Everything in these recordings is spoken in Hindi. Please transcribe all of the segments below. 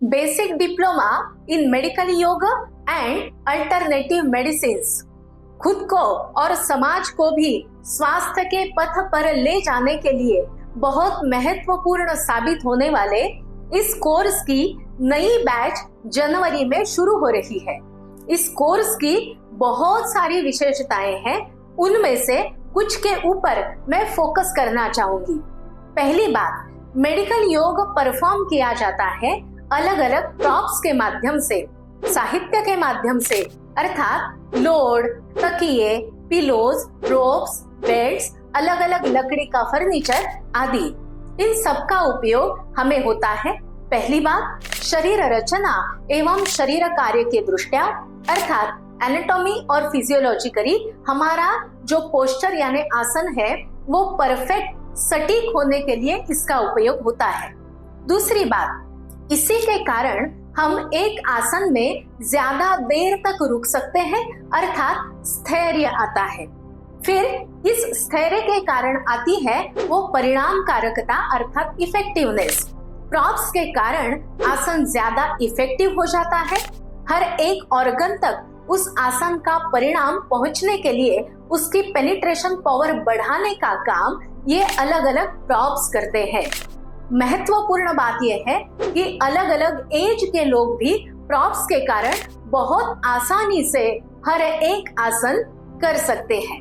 Basic diploma in medical yoga and alternative medicine खुद को और समाज को भी स्वास्थ्य के पथ पर ले जाने के लिए बहुत महत्वपूर्ण साबित होने वाले इस कोर्स की नई बैच जनवरी में शुरू हो रही है। इस कोर्स की बहुत सारी विशेषताएं हैं, उनमें से कुछ के ऊपर मैं फोकस करना चाहूंगी। पहली बात, मेडिकल योग परफॉर्म किया जाता है अलग अलग प्रॉप्स के माध्यम से, साहित्य के माध्यम से, अर्थात लोड, तकिए, पिलोज, रोप्स, बेड्स, अलग अलग लकड़ी का फर्नीचर आदि। इन सब का उपयोग हमें होता है पहली बात शरीर रचना एवं शरीर कार्य के दृष्टया, अर्थात एनाटॉमी और फिजियोलॉजिकली हमारा जो पोस्चर यानी आसन है वो परफेक्ट सटीक होने के लिए इसका उपयोग होता है। दूसरी बात, इसी के कारण हम एक आसन में ज्यादा देर तक रुक सकते हैं, अर्थात स्थैर्य आता है। फिर इस स्थैर्य के कारण आती है वो परिणामकारकता अर्थात इफेक्टिवनेस। प्रॉप्स के कारण आसन ज्यादा इफेक्टिव हो जाता है। हर एक ऑर्गन तक उस आसन का परिणाम पहुंचने के लिए उसकी पेनिट्रेशन पावर बढ़ाने का काम ये अलग अलग प्रॉप्स करते हैं। महत्वपूर्ण बात यह है कि अलग अलग एज के लोग भी प्रॉप्स के कारण बहुत आसानी से हर एक आसन कर सकते हैं।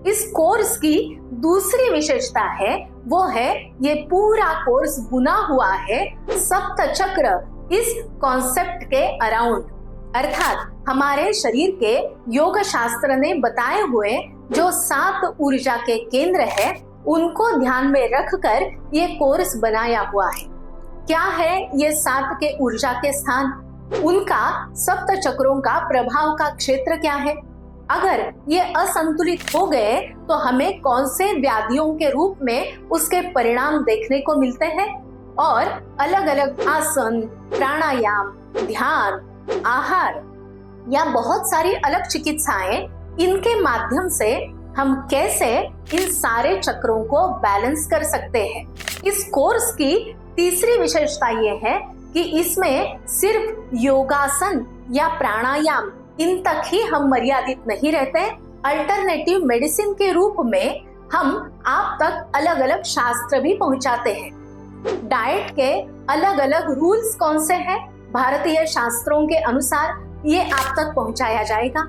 इस कोर्स की दूसरी विशेषता है वो है ये पूरा कोर्स बुना हुआ है सप्त चक्र इस कॉन्सेप्ट के अराउंड, अर्थात हमारे शरीर के योग शास्त्र ने बताए हुए जो 7 ऊर्जा के केंद्र है उनको ध्यान में रखकर ये कोर्स बनाया हुआ है। क्या है ये 7 के ऊर्जा के स्थान, उनका सप्त चक्रों का प्रभाव का क्षेत्र क्या है, अगर ये असंतुलित हो गए तो हमें कौन से व्याधियों के रूप में उसके परिणाम देखने को मिलते हैं, और अलग अलग आसन, प्राणायाम, ध्यान, आहार या बहुत सारी अलग चिकित्साएं, इनके माध्यम से हम कैसे इन सारे चक्रों को बैलेंस कर सकते हैं। इस कोर्स की तीसरी विशेषता ये है कि इसमें सिर्फ योगासन या प्राणायाम इन तक ही हम मर्यादित नहीं रहते, अल्टरनेटिव मेडिसिन के रूप में हम आप तक अलग अलग शास्त्र भी पहुंचाते हैं। डाइट के अलग अलग रूल्स कौन से हैं, भारतीय शास्त्रों के अनुसार ये आप तक पहुंचाया जाएगा।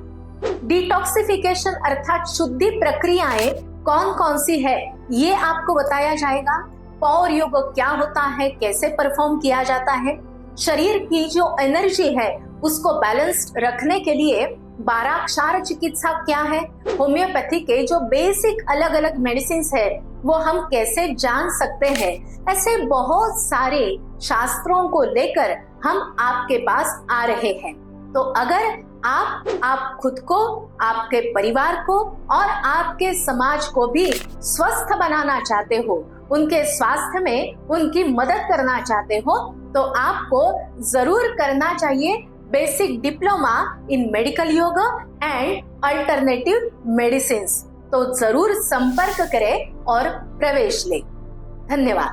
डिटॉक्सिफिकेशन अर्थात शुद्धि प्रक्रियाएं कौन कौन सी है ये आपको बताया जाएगा। पावर योग क्या होता है, कैसे परफॉर्म किया जाता है, शरीर की जो एनर्जी है उसको बैलेंस्ड रखने के लिए 12 क्षार चिकित्सा क्या है, होम्योपैथी के जो बेसिक अलग अलग मेडिसिन है वो हम कैसे जान सकते हैं। ऐसे बहुत सारे शास्त्रों को लेकर हम आपके पास आ रहे हैं। तो अगर आप खुद को, आपके परिवार को और आपके समाज को भी स्वस्थ बनाना चाहते हो, उनके स्वास्थ्य में उनकी मदद करना चाहते हो, तो आपको जरूर करना चाहिए basic diploma in medical yoga and alternative medicine. तो जरूर संपर्क करें और प्रवेश लें। धन्यवाद।